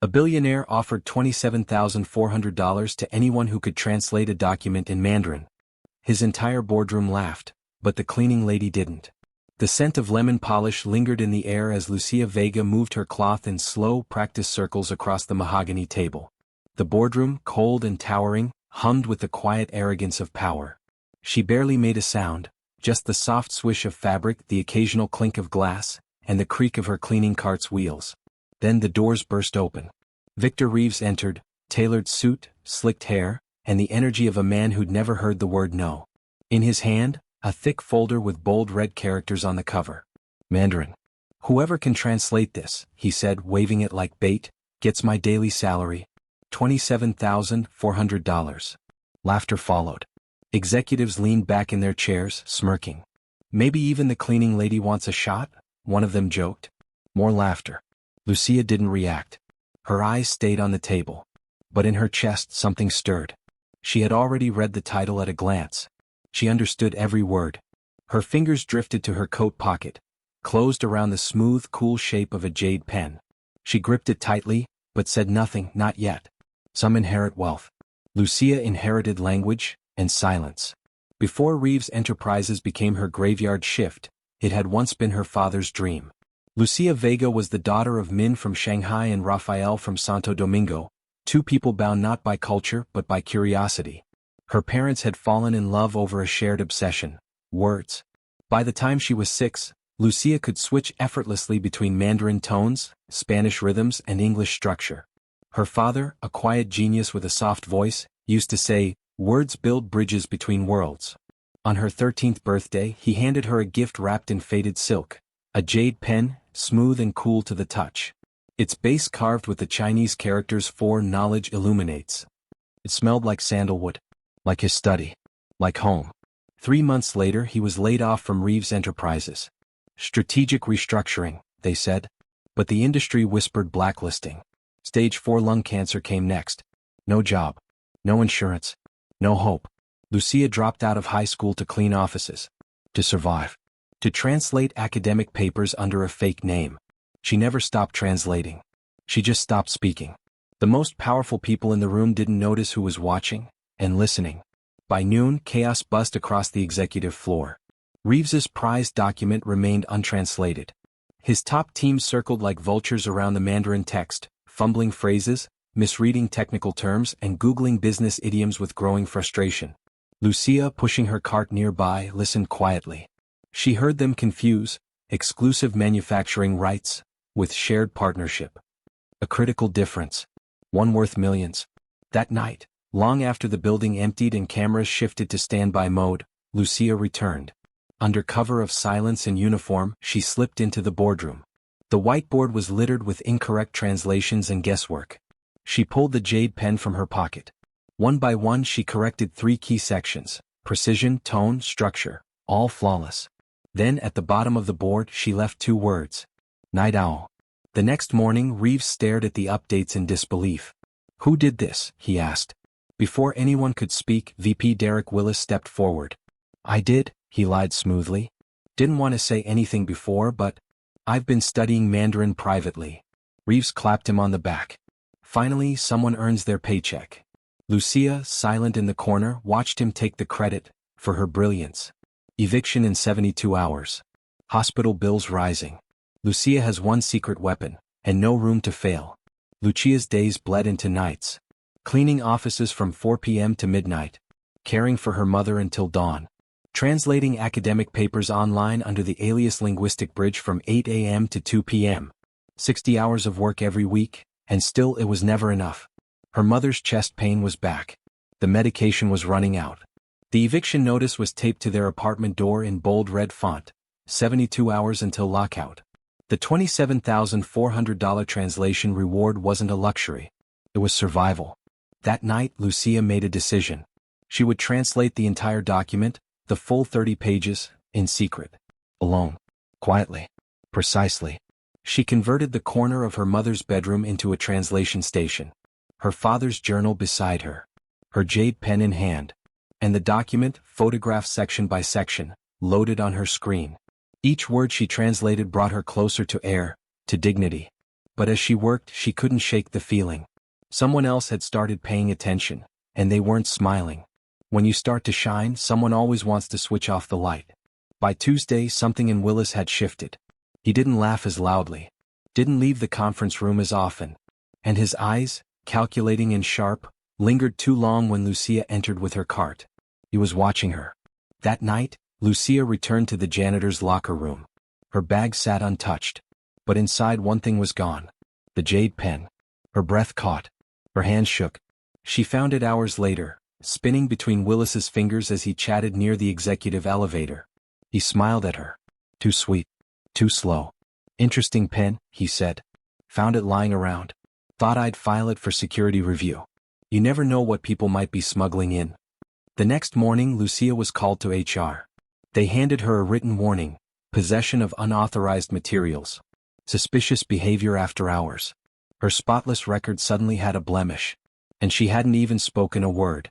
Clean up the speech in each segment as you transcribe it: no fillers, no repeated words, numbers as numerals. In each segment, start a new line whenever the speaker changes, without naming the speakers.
A billionaire offered $27,400 to anyone who could translate a document in Mandarin. His entire boardroom laughed, but the cleaning lady didn't. The scent of lemon polish lingered in the air as Lucia Vega moved her cloth in slow practice circles across the mahogany table. The boardroom, cold and towering, hummed with the quiet arrogance of power. She barely made a sound, just the soft swish of fabric, the occasional clink of glass, and the creak of her cleaning cart's wheels. Then the doors burst open. Victor Reeves entered, tailored suit, slicked hair, and the energy of a man who'd never heard the word no. In his hand, a thick folder with bold red characters on the cover. Mandarin. Whoever can translate this, he said, waving it like bait, gets my daily salary. $27,400. Laughter followed. Executives leaned back in their chairs, smirking. Maybe even the cleaning lady wants a shot? One of them joked. More laughter. Lucia didn't react. Her eyes stayed on the table. But in her chest something stirred. She had already read the title at a glance. She understood every word. Her fingers drifted to her coat pocket, closed around the smooth, cool shape of a jade pen. She gripped it tightly, but said nothing, not yet. Some inherit wealth. Lucia inherited language and silence. Before Reeves Enterprises became her graveyard shift, it had once been her father's dream. Lucia Vega was the daughter of Min from Shanghai and Rafael from Santo Domingo, two people bound not by culture but by curiosity. Her parents had fallen in love over a shared obsession: words. By the time she was 6, Lucia could switch effortlessly between Mandarin tones, Spanish rhythms, and English structure. Her father, a quiet genius with a soft voice, used to say, "Words build bridges between worlds." On her 13th birthday, he handed her a gift wrapped in faded silk, a jade pen, smooth and cool to the touch. Its base carved with the Chinese characters "For Knowledge Illuminates." It smelled like sandalwood. Like his study. Like home. 3 months later he was laid off from Reeves Enterprises. Strategic restructuring, they said. But the industry whispered blacklisting. Stage 4 lung cancer came next. No job. No insurance. No hope. Lucia dropped out of high school to clean offices. To survive. To translate academic papers under a fake name. She never stopped translating. She just stopped speaking. The most powerful people in the room didn't notice who was watching and listening. By noon, chaos buzzed across the executive floor. Reeves's prized document remained untranslated. His top team circled like vultures around the Mandarin text, fumbling phrases, misreading technical terms, and Googling business idioms with growing frustration. Lucia, pushing her cart nearby, listened quietly. She heard them confuse exclusive manufacturing rights with shared partnership. A critical difference. One worth millions. That night, long after the building emptied and cameras shifted to standby mode, Lucia returned. Under cover of silence and uniform, she slipped into the boardroom. The whiteboard was littered with incorrect translations and guesswork. She pulled the jade pen from her pocket. One by one she corrected 3 key sections: precision, tone, structure, all flawless. Then at the bottom of the board she left 2 words: night owl. The next morning Reeves stared at the updates in disbelief. "Who did this?" he asked. Before anyone could speak, VP Derek Willis stepped forward. "I did," he lied smoothly. "Didn't want to say anything before, but I've been studying Mandarin privately." Reeves clapped him on the back. Finally, someone earns their paycheck. Lucia, silent in the corner, watched him take the credit for her brilliance. Eviction in 72 hours. Hospital bills rising. Lucia has one secret weapon, and no room to fail. Lucia's days bled into nights. Cleaning offices from 4 p.m. to midnight. Caring for her mother until dawn. Translating academic papers online under the alias Linguistic Bridge from 8 a.m. to 2 p.m. 60 hours of work every week, and still it was never enough. Her mother's chest pain was back. The medication was running out. The eviction notice was taped to their apartment door in bold red font. 72 hours until lockout. The $27,400 translation reward wasn't a luxury. It was survival. That night, Lucia made a decision. She would translate the entire document, the full 30 pages, in secret. Alone. Quietly. Precisely. She converted the corner of her mother's bedroom into a translation station. Her father's journal beside her. Her jade pen in hand. And the document, photographed section by section, loaded on her screen. Each word she translated brought her closer to air, to dignity. But as she worked, she couldn't shake the feeling. Someone else had started paying attention, and they weren't smiling. When you start to shine, someone always wants to switch off the light. By Tuesday, something in Willis had shifted. He didn't laugh as loudly, didn't leave the conference room as often, and his eyes, calculating and sharp, lingered too long when Lucia entered with her cart. He was watching her. That night, Lucia returned to the janitor's locker room. Her bag sat untouched, but inside one thing was gone: the jade pen. Her breath caught. Her hand shook. She found it hours later, spinning between Willis's fingers as he chatted near the executive elevator. He smiled at her. Too sweet. Too slow. Interesting pen, he said. Found it lying around. Thought I'd file it for security review. You never know what people might be smuggling in. The next morning, Lucia was called to HR. They handed her a written warning: possession of unauthorized materials. Suspicious behavior after hours. Her spotless record suddenly had a blemish. And she hadn't even spoken a word.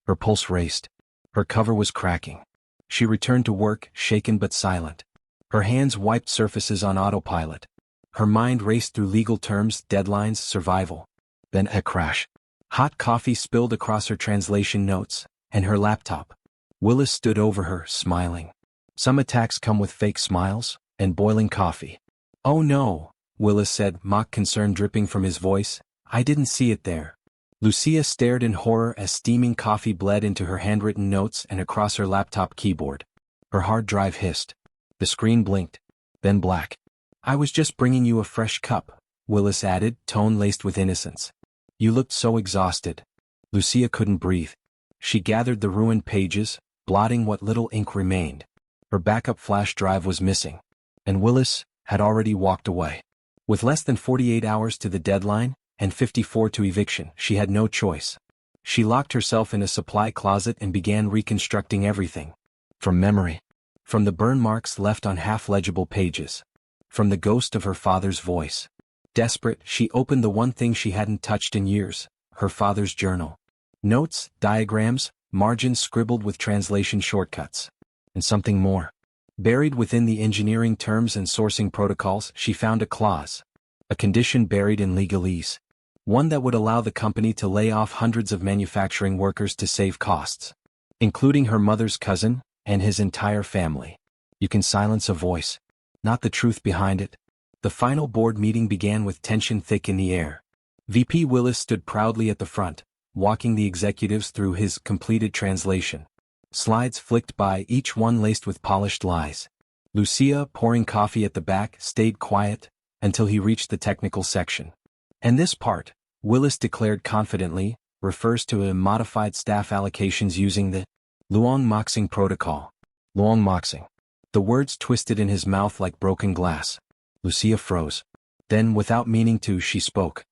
Her pulse raced. Her cover was cracking. She returned to work, shaken but silent. Her hands wiped surfaces on autopilot. Her mind raced through legal terms, deadlines, survival. Then a crash. Hot coffee spilled across her translation notes, and her laptop. Willis stood over her, smiling. Some attacks come with fake smiles, and boiling coffee. Oh no, Willis said, mock concern dripping from his voice. I didn't see it there. Lucia stared in horror as steaming coffee bled into her handwritten notes and across her laptop keyboard. Her hard drive hissed. The screen blinked, then black. I was just bringing you a fresh cup, Willis added, tone laced with innocence. You looked so exhausted. Lucia couldn't breathe. She gathered the ruined pages, blotting what little ink remained. Her backup flash drive was missing. And Willis had already walked away. With less than 48 hours to the deadline, and 54 to eviction, she had no choice. She locked herself in a supply closet and began reconstructing everything. From memory. From the burn marks left on half-legible pages. From the ghost of her father's voice. Desperate, she opened the one thing she hadn't touched in years: her father's journal. Notes, diagrams, margins scribbled with translation shortcuts. And something more. Buried within the engineering terms and sourcing protocols, she found a clause. A condition buried in legalese. One that would allow the company to lay off hundreds of manufacturing workers to save costs. Including her mother's cousin, and his entire family. You can silence a voice, not the truth behind it. The final board meeting began with tension thick in the air. VP Willis stood proudly at the front, walking the executives through his completed translation. Slides flicked by, each one laced with polished lies. Lucia, pouring coffee at the back, stayed quiet until he reached the technical section. And this part, Willis declared confidently, refers to a modified staff allocations using the Luong Moxing protocol. Luong Moxing. The words twisted in his mouth like broken glass. Lucia froze. Then, without meaning to, she spoke.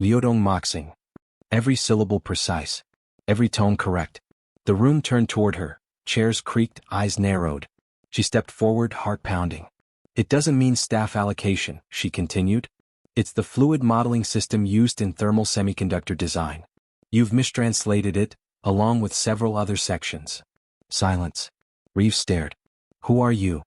Liodong Moxing. Every syllable precise. Every tone correct. The room turned toward her. Chairs creaked, eyes narrowed. She stepped forward, heart pounding. It doesn't mean staff allocation, she continued. It's the fluid modeling system used in thermal semiconductor design. You've mistranslated it, along with several other sections. Silence. Reeves stared. Who are you?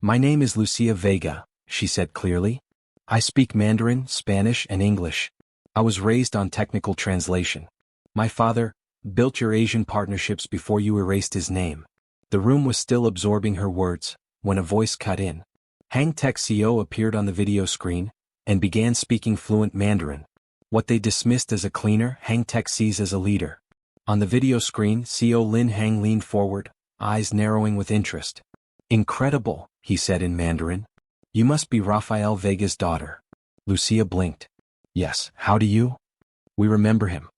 My name is Lucia Vega, she said clearly. I speak Mandarin, Spanish, and English. I was raised on technical translation. My father built your Asian partnerships before you erased his name. The room was still absorbing her words, when a voice cut in. Hang Tech CEO appeared on the video screen, and began speaking fluent Mandarin. What they dismissed as a cleaner, Hang Tech sees as a leader. On the video screen, CEO Lin Hang leaned forward, eyes narrowing with interest. Incredible, he said in Mandarin. You must be Rafael Vega's daughter. Lucia blinked. Yes, how do you? We remember him.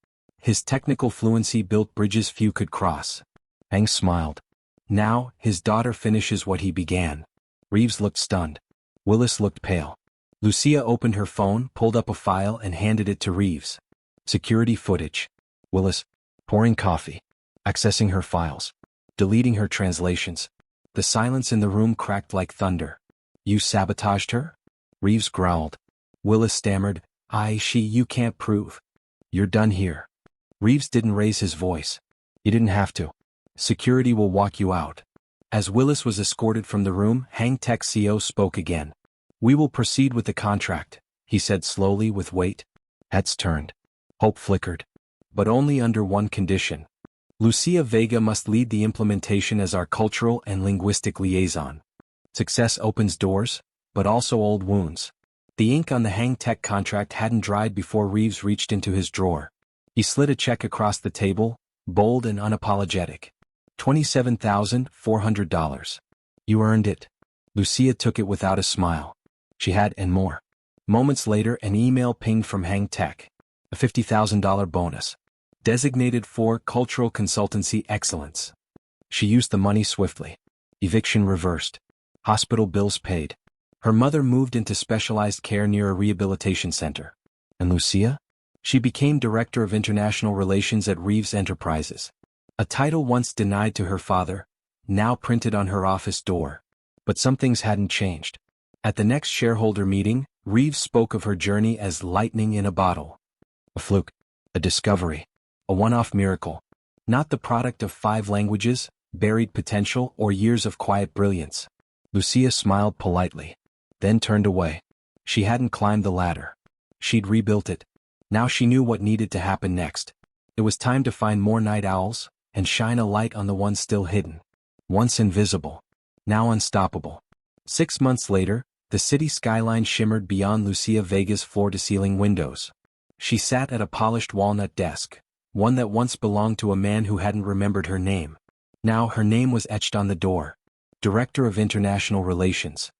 His technical fluency built bridges few could cross. Hang smiled. Now, his daughter finishes what he began. Reeves looked stunned. Willis looked pale. Lucia opened her phone, pulled up a file and handed it to Reeves. Security footage. Willis, pouring coffee. Accessing her files. Deleting her translations. The silence in the room cracked like thunder. You sabotaged her? Reeves growled. Willis stammered, you can't prove. You're done here. Reeves didn't raise his voice. You didn't have to. Security will walk you out. As Willis was escorted from the room, Hang Tech CEO spoke again. We will proceed with the contract, he said slowly with weight. Heads turned. Hope flickered. But only under one condition. Lucia Vega must lead the implementation as our cultural and linguistic liaison. Success opens doors, but also old wounds. The ink on the Hang Tech contract hadn't dried before Reeves reached into his drawer. He slid a check across the table, bold and unapologetic. $27,400. You earned it. Lucia took it without a smile. She had and more. Moments later, an email pinged from Hang Tech. A $50,000 bonus. Designated for Cultural Consultancy Excellence. She used the money swiftly. Eviction reversed. Hospital bills paid. Her mother moved into specialized care near a rehabilitation center. And Lucia? She became Director of International Relations at Reeves Enterprises. A title once denied to her father, now printed on her office door. But some things hadn't changed. At the next shareholder meeting, Reeves spoke of her journey as lightning in a bottle. A fluke. A discovery. A one-off miracle. Not the product of 5 languages, buried potential, or years of quiet brilliance. Lucia smiled politely. Then turned away. She hadn't climbed the ladder. She'd rebuilt it. Now she knew what needed to happen next. It was time to find more night owls, and shine a light on the ones still hidden. Once invisible. Now unstoppable. 6 months later, the city skyline shimmered beyond Lucia Vega's floor-to-ceiling windows. She sat at a polished walnut desk, one that once belonged to a man who hadn't remembered her name. Now her name was etched on the door. Director of International Relations.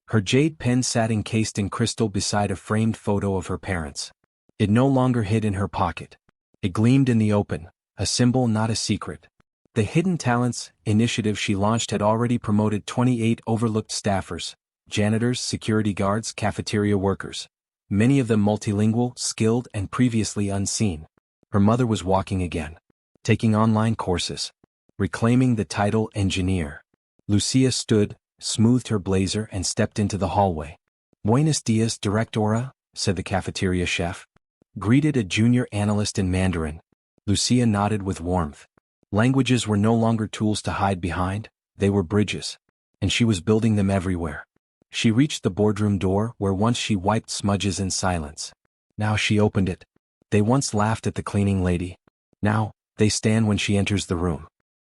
Her jade pen sat encased in crystal beside a framed photo of her parents. It no longer hid in her pocket. It gleamed in the open, a symbol not a secret. The Hidden Talents initiative she launched had already promoted 28 overlooked staffers, janitors, security guards, cafeteria workers. Many of them multilingual, skilled, and previously unseen. Her mother was walking again. Taking online courses. Reclaiming the title engineer. Lucia stood, smoothed her blazer and stepped into the hallway. Buenos dias, directora, said the cafeteria chef. Greeted a junior analyst in Mandarin. Lucia nodded with warmth. Languages were no longer tools to hide behind, they were bridges. And she was building them everywhere. She reached the boardroom door where once she wiped smudges in silence. Now she opened it. They once laughed at the cleaning lady. Now, they stand when she enters the room.